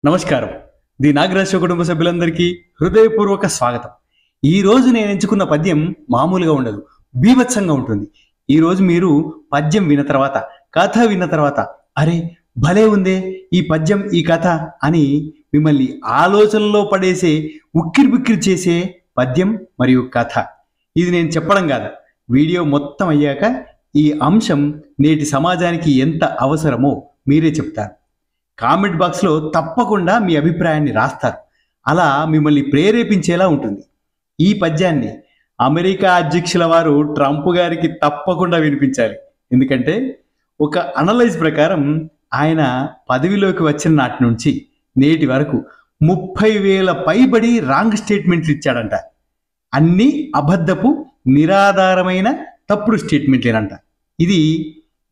నమస్కారం. ది నాగరాజ కుటుంబ సభ్యులందరికీ హృదయపూర్వక స్వాగతం. ఈ రోజు నేను ఎంచుకున్న పద్యం మామూలుగా ఉండదు, బీభత్సంగా ఉంటుంది. ఈ రోజు మీరు పద్యం విన్న తర్వాత, కథ విన్న తర్వాత, అరే భలే ఉందే ఈ పద్యం ఈ కథ అని మిమ్మల్ని ఆలోచనలో పడేసే, ఉక్కిరి బిక్కిరి చేసే పద్యం మరియు కథ. ఇది నేను చెప్పడం కాదు, వీడియో మొత్తం అయ్యాక ఈ అంశం నేటి సమాజానికి ఎంత అవసరమో మీరే చెప్తారు. కామెంట్ బాక్స్లో తప్పకుండా మీ అభిప్రాయాన్ని రాస్తారు. అలా మిమ్మల్ని ప్రేరేపించేలా ఉంటుంది. ఈ పద్యాన్ని అమెరికా అధ్యక్షుల వారు ట్రంప్ గారికి తప్పకుండా వినిపించాలి. ఎందుకంటే ఒక అనలైజ్ ప్రకారం ఆయన పదవిలోకి వచ్చిన నాటి నుంచి నేటి వరకు 30,000 పైబడి రాంగ్ స్టేట్మెంట్లు ఇచ్చాడంట. అన్నీ అబద్ధపు నిరాధారమైన తప్పుడు స్టేట్మెంట్లేనంట. ఇది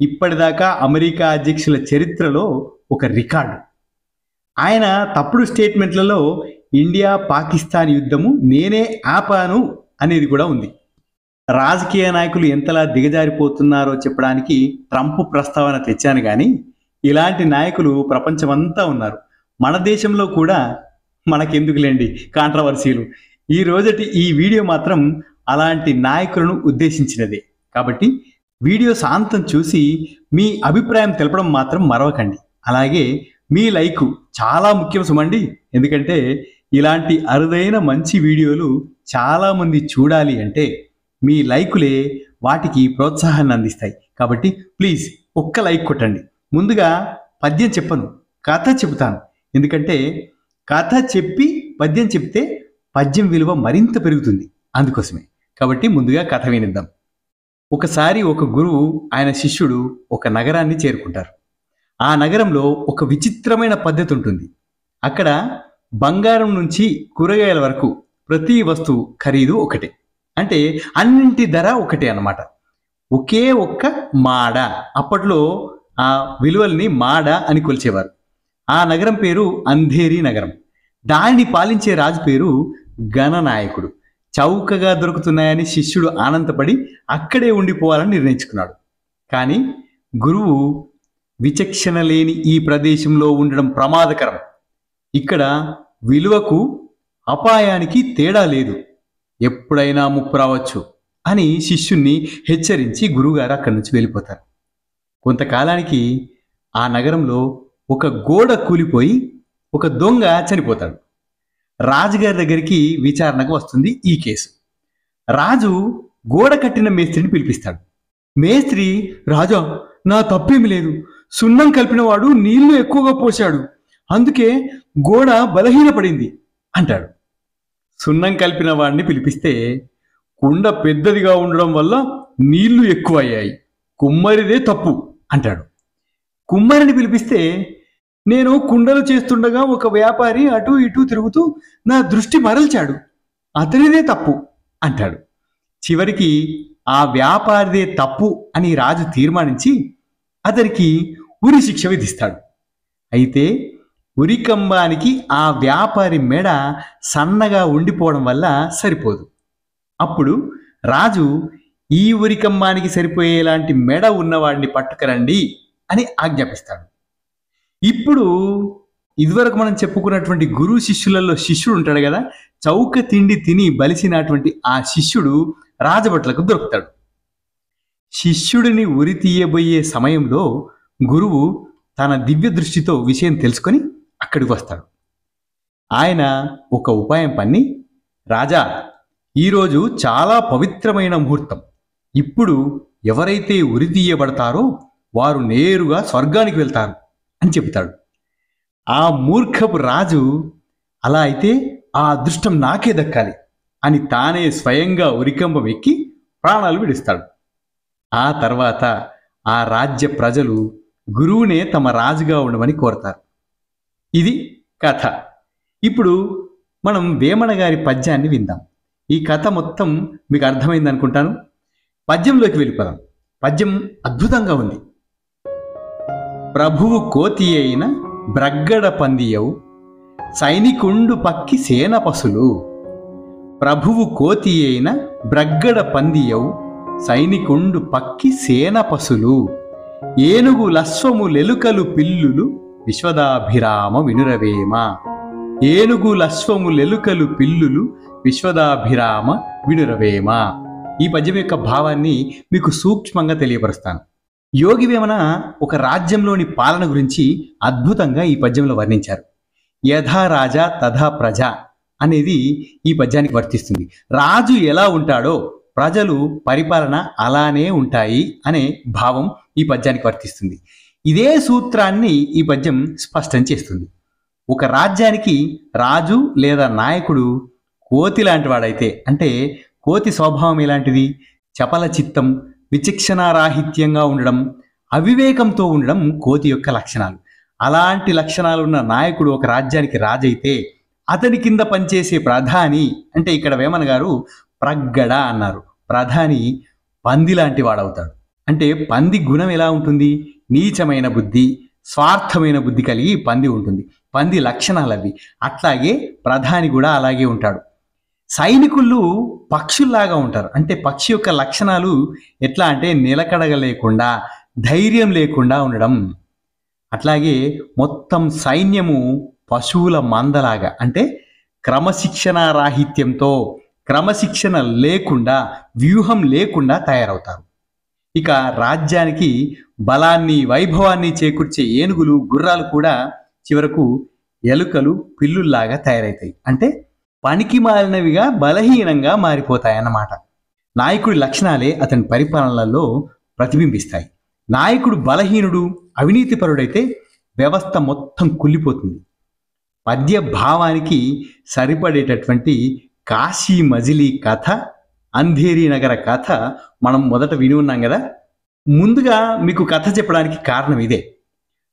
ఇప్పటిదాకా అమెరికా అధ్యక్షుల చరిత్రలో ఒక రికార్డు. ఆయన తప్పుడు స్టేట్మెంట్లలో ఇండియా పాకిస్తాన్ యుద్ధము నేనే ఆపాను అనేది కూడా ఉంది. రాజకీయ నాయకులు ఎంతలా దిగజారిపోతున్నారో చెప్పడానికి ట్రంప్ ప్రస్తావన తెచ్చాను, కానీ ఇలాంటి నాయకులు ప్రపంచమంతా ఉన్నారు. మన దేశంలో కూడా మనకెందుకులేండి కాంట్రవర్సీలు. ఈ రోజటి ఈ వీడియో మాత్రం అలాంటి నాయకులను ఉద్దేశించినదే. కాబట్టి వీడియో శాంతం చూసి మీ అభిప్రాయం తెలపడం మాత్రం మరవకండి. అలాగే మీ లైక్ చాలా ముఖ్యం సుమండి. ఎందుకంటే ఇలాంటి అరుదైన మంచి వీడియోలు చాలామంది చూడాలి అంటే మీ లైకులే వాటికి ప్రోత్సాహాన్ని అందిస్తాయి. కాబట్టి ప్లీజ్ ఒక్క లైక్ కొట్టండి. ముందుగా పద్యం చెప్పను, కథ చెబుతాను. ఎందుకంటే కథ చెప్పి పద్యం చెప్తే పద్యం విలువ మరింత పెరుగుతుంది, అందుకోసమే. కాబట్టి ముందుగా కథ వినిద్దాం. ఒకసారి ఒక గురువు ఆయన శిష్యుడు ఒక నగరాన్ని చేరుకుంటారు. ఆ నగరంలో ఒక విచిత్రమైన పద్ధతి ఉంటుంది. అక్కడ బంగారం నుంచి కూరగాయల వరకు ప్రతి వస్తువు ఖరీదు ఒకటే. అంటే అన్నింటి ధర ఒకటే అన్నమాట. ఒకే ఒక్క మాడ. అప్పట్లో ఆ విలువల్ని మాడ అని కొలిచేవారు. ఆ నగరం పేరు అంధేరి నగరం. దానిని పాలించే రాజు పేరు గణనాయకుడు. చౌకగా దొరుకుతున్నాయని శిష్యుడు ఆనందపడి అక్కడే ఉండిపోవాలని నిర్ణయించుకున్నాడు. కానీ గురువు విచక్షణ లేని ఈ ప్రదేశంలో ఉండడం ప్రమాదకరం. ఇక్కడ విలువకు అపాయానికి తేడా లేదు, ఎప్పుడైనా ముప్పు రావచ్చు అని శిష్యుణ్ణి హెచ్చరించి గురువుగారు అక్కడి నుంచి వెళ్ళిపోతారు. కొంతకాలానికి ఆ నగరంలో ఒక గోడ కూలిపోయి ఒక దొంగ చనిపోతాడు. రాజుగారి దగ్గరికి విచారణకు వస్తుంది ఈ కేసు. రాజు గోడ కట్టిన మేస్త్రిని పిలిపిస్తాడు. మేస్త్రి, రాజా నా తప్పేమి లేదు, సున్నం కలిపిన వాడు నీళ్లు ఎక్కువగా పోశాడు, అందుకే గోడ బలహీనపడింది అంటాడు. సున్నం కలిపిన వాడిని పిలిపిస్తే కుండ పెద్దదిగా ఉండడం వల్ల నీళ్లు ఎక్కువ అయ్యాయి, కుమ్మరిదే తప్పు అంటాడు. కుమ్మరిని పిలిపిస్తే నేను కుండలు చేస్తుండగా ఒక వ్యాపారి అటు ఇటు తిరుగుతూ నా దృష్టి మరల్చాడు, అతనిదే తప్పు అంటాడు. చివరికి ఆ వ్యాపారిదే తప్పు అని రాజు తీర్మానించి అతనికి ఉరి శిక్ష విధిస్తాడు. అయితే ఉరికంబానికి ఆ వ్యాపారి మెడ సన్నగా ఉండిపోవడం వల్ల సరిపోదు. అప్పుడు రాజు ఈ ఉరికంబానికి సరిపోయేలాంటి మెడ ఉన్నవాడిని పట్టుకురండి అని ఆజ్ఞాపిస్తాడు. ఇప్పుడు ఇదివరకు మనం చెప్పుకున్నటువంటి గురు శిష్యులలో శిష్యుడు ఉంటాడు కదా, చౌక తిండి తిని బలిసినటువంటి ఆ శిష్యుడు రాజభట్లకు దొరుకుతాడు. శిష్యుడిని ఉరి తీయబోయే సమయంలో గురువు తన దివ్య దృష్టితో విషయం తెలుసుకొని అక్కడికి వస్తాడు. ఆయన ఒక ఉపాయం పన్ని, రాజా ఈరోజు చాలా పవిత్రమైన ముహూర్తం, ఇప్పుడు ఎవరైతే ఉరి తీయబడతారో వారు నేరుగా స్వర్గానికి వెళ్తారు అని చెబుతాడు. ఆ మూర్ఖపు రాజు అలా అయితే ఆ అదృష్టం నాకే దక్కాలి అని తానే స్వయంగా ఉరికంబం ఎక్కి ప్రాణాలు విడుస్తాడు. ఆ తర్వాత ఆ రాజ్య ప్రజలు గురువునే తమ రాజుగా ఉండమని కోరతారు. ఇది కథ. ఇప్పుడు మనం వేమన గారి పద్యాన్ని విందాం. ఈ కథ మొత్తం మీకు అర్థమైంది అనుకుంటాను. పద్యంలోకి వెళ్ళిపోదాం. పద్యం అద్భుతంగా ఉంది. ప్రభువు కోతి అయిన బ్రగ్గడ పందియవు, సైనికుండు పక్కి సేన పసులు. ప్రభువు కోతి అయిన బ్రగ్గడ పందియవు, సైనికుండు పక్కి సేన పసులు. ఏనుగు లస్వము లెలుకలు పిల్లులు, విశ్వదాభిరామ వినురవేమ. ఏనుగులశ్వములెలుకలు పిల్లులు విశ్వదాభిరామ వినురవేమ. ఈ పద్యం యొక్క భావాన్ని మీకు సూక్ష్మంగా తెలియపరుస్తాను. యోగి వేమన ఒక రాజ్యంలోని పాలన గురించి అద్భుతంగా ఈ పద్యంలో వర్ణించారు. యథా రాజా తథా ప్రజ అనేది ఈ పద్యానికి వర్తిస్తుంది. రాజు ఎలా ఉంటాడో ప్రజలు పరిపాలన అలానే ఉంటాయి అనే భావం ఈ పద్యానికి వర్తిస్తుంది. ఇదే సూత్రాన్ని ఈ పద్యం స్పష్టం చేస్తుంది. ఒక రాజ్యానికి రాజు లేదా నాయకుడు కోతి లాంటి వాడైతే, అంటే కోతి స్వభావం ఎలాంటిది? చపల చిత్తం, విచక్షణారాహిత్యంగా ఉండడం, అవివేకంతో ఉండడం కోతి యొక్క లక్షణాలు. అలాంటి లక్షణాలు ఉన్న నాయకుడు ఒక రాజ్యానికి రాజైతే అతని కింద పనిచేసే ప్రధాని, అంటే ఇక్కడ వేమన గారు ప్రగ్గడ అన్నారు, ప్రధాని పంది లాంటి వాడవుతాడు. అంటే పంది గుణం ఎలా ఉంటుంది? నీచమైన బుద్ధి, స్వార్థమైన బుద్ధి కలిగి పంది ఉంటుంది. పంది లక్షణాలు అవి. అట్లాగే ప్రధాని కూడా అలాగే ఉంటాడు. సైనికులు పక్షుల్లాగా ఉంటారు. అంటే పక్షి యొక్క లక్షణాలు ఎట్లా అంటే నిలకడగ లేకుండా, ధైర్యం లేకుండా ఉండడం. అట్లాగే మొత్తం సైన్యము పశువుల మందలాగా, అంటే క్రమశిక్షణారాహిత్యంతో, క్రమశిక్షణ లేకుండా, వ్యూహం లేకుండా తయారవుతారు. ఇక రాజ్యానికి బలాన్ని, వైభవాన్ని చేకూర్చే ఏనుగులు, గుర్రాలు కూడా చివరకు ఎలుకలు, పిల్లుల్లాగా తయారవుతాయి. అంటే పనికి మాలినవిగా, బలహీనంగా మారిపోతాయన్నమాట. నాయకుడి లక్షణాలే అతని పరిపాలనలో ప్రతిబింబిస్తాయి. నాయకుడు బలహీనుడు, అవినీతిపరుడైతే వ్యవస్థ మొత్తం కుళ్ళిపోతుంది. పద్య భావానికి సరిపడేటటువంటి కాశీ మజిలీ కథ, అంధేరి నగర కథ మనం మొదట విని ఉన్నాం కదా. ముందుగా మీకు కథ చెప్పడానికి కారణం ఇదే.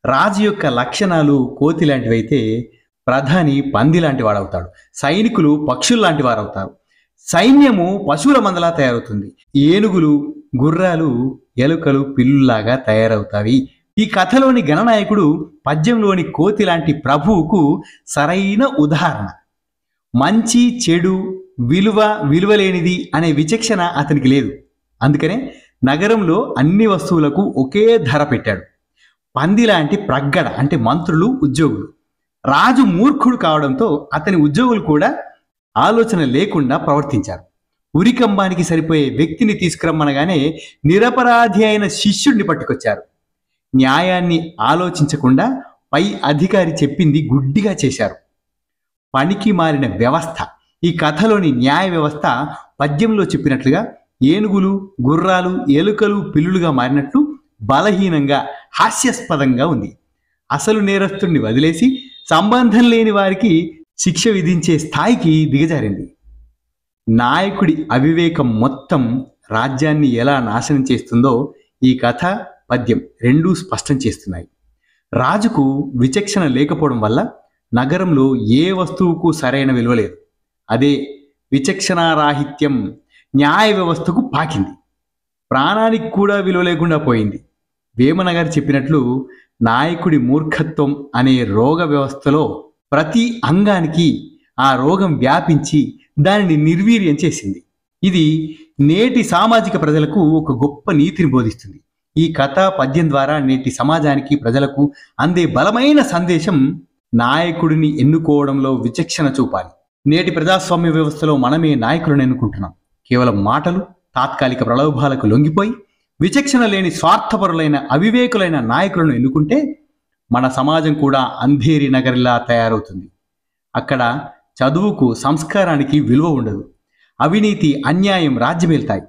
రాజు యొక్క లక్షణాలు కోతి లాంటివైతే ప్రధాని పంది లాంటి వాడవుతాడు. సైనికులు పక్షులు లాంటి వారవుతారు. సైన్యము పశువుల మందలా తయారవుతుంది. ఏనుగులు, గుర్రాలు, ఎలుకలు, పిల్లులాగా తయారవుతాయి. ఈ కథలోని గణనాయకుడు పద్యంలోని కోతి లాంటి ప్రభువుకు సరైన ఉదాహరణ. మంచి, చెడు, విలువలేనిది అనే విచక్షణ అతనికి లేదు. అందుకనే నగరంలో అన్ని వస్తువులకు ఒకే ధర పెట్టాడు. పంది లాంటి ప్రగ్గడ, అంటే మంత్రులు, ఉద్యోగులు. రాజు మూర్ఖుడు కావడంతో అతని ఉద్యోగులు కూడా ఆలోచన లేకుండా ప్రవర్తించారు. ఉరికంబానికి సరిపోయే వ్యక్తిని తీసుకురమ్మనగానే నిరపరాధి అయిన శిష్యుడిని పట్టుకొచ్చారు. న్యాయాన్ని ఆలోచించకుండా పై అధికారి చెప్పింది గుడ్డిగా చేశారు. పనికి మారిన వ్యవస్థ. ఈ కథలోని న్యాయ వ్యవస్థ పద్యంలో చెప్పినట్లుగా ఏనుగులు, గుర్రాలు, ఎలుకలు, పిల్లులుగా మారినట్లు బలహీనంగా, హాస్యాస్పదంగా ఉంది. అసలు నేరస్తుడిని వదిలేసి సంబంధం లేని వారికి శిక్ష విధించే స్థాయికి దిగజారింది. నాయకుడి అవివేకం మొత్తం రాజ్యాన్ని ఎలా నాశనం చేస్తుందో ఈ కథ, పద్యం రెండూ స్పష్టం చేస్తున్నాయి. రాజుకు విచక్షణ లేకపోవడం వల్ల నగరంలో ఏ వస్తువుకు సరైన విలువ లేదు. అదే విచక్షణారాహిత్యం న్యాయ వ్యవస్థకు పాకింది. ప్రాణానికి కూడా విలువ లేకుండా పోయింది. వేమన గారు చెప్పినట్లు నాయకుడి మూర్ఖత్వం అనే రోగ వ్యవస్థలో ప్రతి అంగానికి ఆ రోగం వ్యాపించి దానిని నిర్వీర్యం చేసింది. ఇది నేటి సామాజిక ప్రజలకు ఒక గొప్ప నీతిని బోధిస్తుంది. ఈ కథ, పద్యం ద్వారా నేటి సమాజానికి, ప్రజలకు అందే బలమైన సందేశం నాయకుడిని ఎన్నుకోవడంలో విచక్షణ చూపాలి. నేటి ప్రజాస్వామ్య వ్యవస్థలో మనమే నాయకులను ఎన్నుకుంటున్నాం. కేవలం మాటలు, తాత్కాలిక ప్రలోభాలకు లొంగిపోయి విచక్షణ లేని స్వార్థపరులైన, అవివేకులైన నాయకులను ఎన్నుకుంటే మన సమాజం కూడా అంధేరి నగరిలా తయారవుతుంది. అక్కడ చదువుకు, సంస్కారానికి విలువ ఉండదు. అవినీతి, అన్యాయం రాజ్యమేల్తాయి.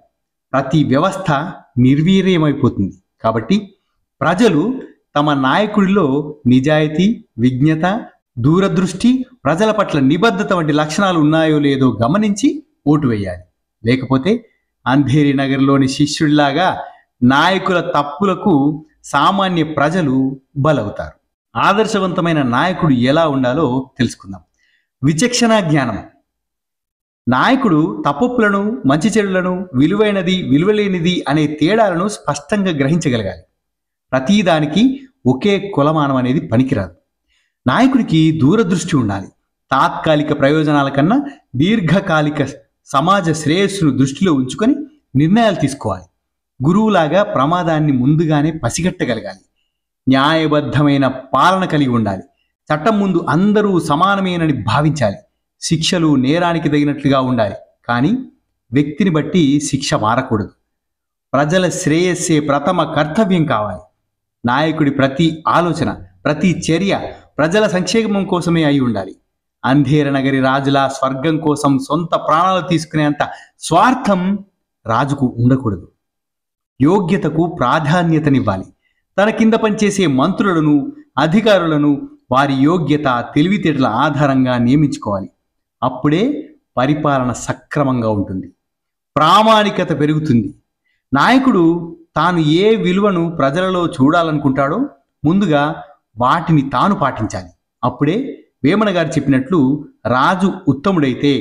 ప్రతి వ్యవస్థ నిర్వీర్యమైపోతుంది. కాబట్టి ప్రజలు తమ నాయకుడిలో నిజాయితీ, విజ్ఞత, దూరదృష్టి, ప్రజల పట్ల నిబద్ధత వంటి లక్షణాలు ఉన్నాయో లేదో గమనించి ఓటు వేయాలి. లేకపోతే అంధేరి నగర్లోని శిష్యుడిలాగా నాయకుల తప్పులకు సామాన్య ప్రజలు బలవుతారు. ఆదర్శవంతమైన నాయకుడు ఎలా ఉండాలో తెలుసుకుందాం. విచక్షణ జ్ఞానం. నాయకుడు తప్పులను, మంచి చెడులను, విలువైనది, విలువలేనిది అనే తేడాలను స్పష్టంగా గ్రహించగలగాలి. ప్రతిదానికి ఒకే కులమానం అనేది పనికిరాదు. నాయకుడికి దూరదృష్టి ఉండాలి. తాత్కాలిక ప్రయోజనాల కన్నా దీర్ఘకాలిక సమాజ శ్రేయస్సును దృష్టిలో ఉంచుకొని నిర్ణయాలు తీసుకోవాలి. గురువులాగా ప్రమాదాన్ని ముందుగానే పసిగట్టగలగాలి. న్యాయబద్ధమైన పాలన కలిగి ఉండాలి. చట్టం ముందు అందరూ సమానమేనని భావించాలి. శిక్షలు నేరానికి తగినట్లుగా ఉండాలి, కానీ వ్యక్తిని బట్టి శిక్ష మారకూడదు. ప్రజల శ్రేయస్సే ప్రథమ కర్తవ్యం కావాలి. నాయకుడి ప్రతి ఆలోచన, ప్రతి చర్య ప్రజల సంక్షేమం కోసమే అయి ఉండాలి. అంధేర నగరి రాజుల స్వర్గం కోసం సొంత ప్రాణాలు తీసుకునేంత స్వార్థం రాజుకు ఉండకూడదు. యోగ్యతకు ప్రాధాన్యతనివ్వాలి. తన కింద పనిచేసే మంత్రులను, అధికారులను వారి యోగ్యత, తెలివితేటల ఆధారంగా నియమించుకోవాలి. అప్పుడే పరిపాలన సక్రమంగా ఉంటుంది, ప్రామాణికత పెరుగుతుంది. నాయకుడు తాను ఏ విలువను ప్రజలలో చూడాలనుకుంటాడో ముందుగా వాటిని తాను పాటించాలి. అప్పుడే వేమన గారు చెప్పినట్లు రాజు ఉత్తముడైతే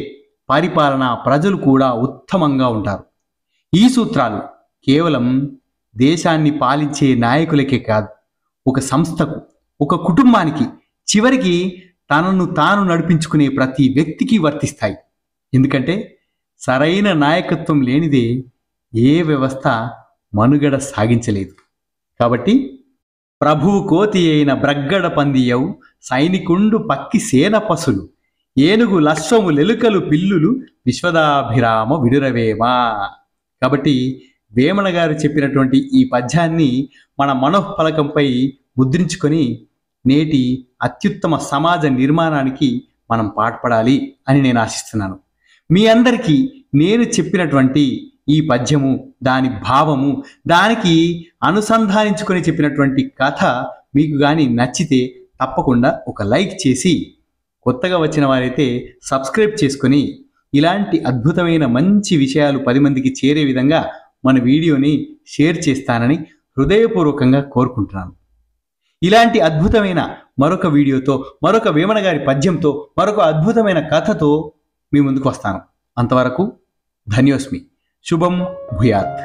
పరిపాలన, ప్రజలు కూడా ఉత్తమంగా ఉంటారు. ఈ సూత్రాలు కేవలం దేశాన్ని పాలించే నాయకులకే కాదు, ఒక సంస్థకు, ఒక కుటుంబానికి, చివరికి తనను తాను నడిపించుకునే ప్రతి వ్యక్తికి వర్తిస్తాయి. ఎందుకంటే సరైన నాయకత్వం లేనిదే ఏ వ్యవస్థ మనుగడ సాగించలేదు. కాబట్టి ప్రభువు కోతి అయిన బ్రగ్గడ పందియవు, సైనికుండు పక్కి సేన పసులు, ఏనుగు లశ్వము లెలుకలు పిల్లులు, విశ్వదాభిరామ విడురవేమా. కాబట్టి వేమన గారు చెప్పినటువంటి ఈ పద్యాన్ని మన మనోఫలకంపై ముద్రించుకొని నేటి అత్యుత్తమ సమాజ నిర్మాణానికి మనం పాటుపడాలి అని నేను ఆశిస్తున్నాను. మీ అందరికీ నేను చెప్పినటువంటి ఈ పద్యము, దాని భావము, దానికి అనుసంధానించుకొని చెప్పినటువంటి కథ మీకు కానీ నచ్చితే తప్పకుండా ఒక లైక్ చేసి, కొత్తగా వచ్చిన వారైతే సబ్స్క్రైబ్ చేసుకొని ఇలాంటి అద్భుతమైన మంచి విషయాలు 10 మందికి చేరే విధంగా మన వీడియోని షేర్ చేస్తానని హృదయపూర్వకంగా కోరుకుంటున్నాను. ఇలాంటి అద్భుతమైన మరొక వీడియోతో, మరొక వేమన గారి పద్యంతో, మరొక అద్భుతమైన కథతో మీ ముందుకు వస్తాను. అంతవరకు ధన్యోస్మి. శుభం భూయాత్.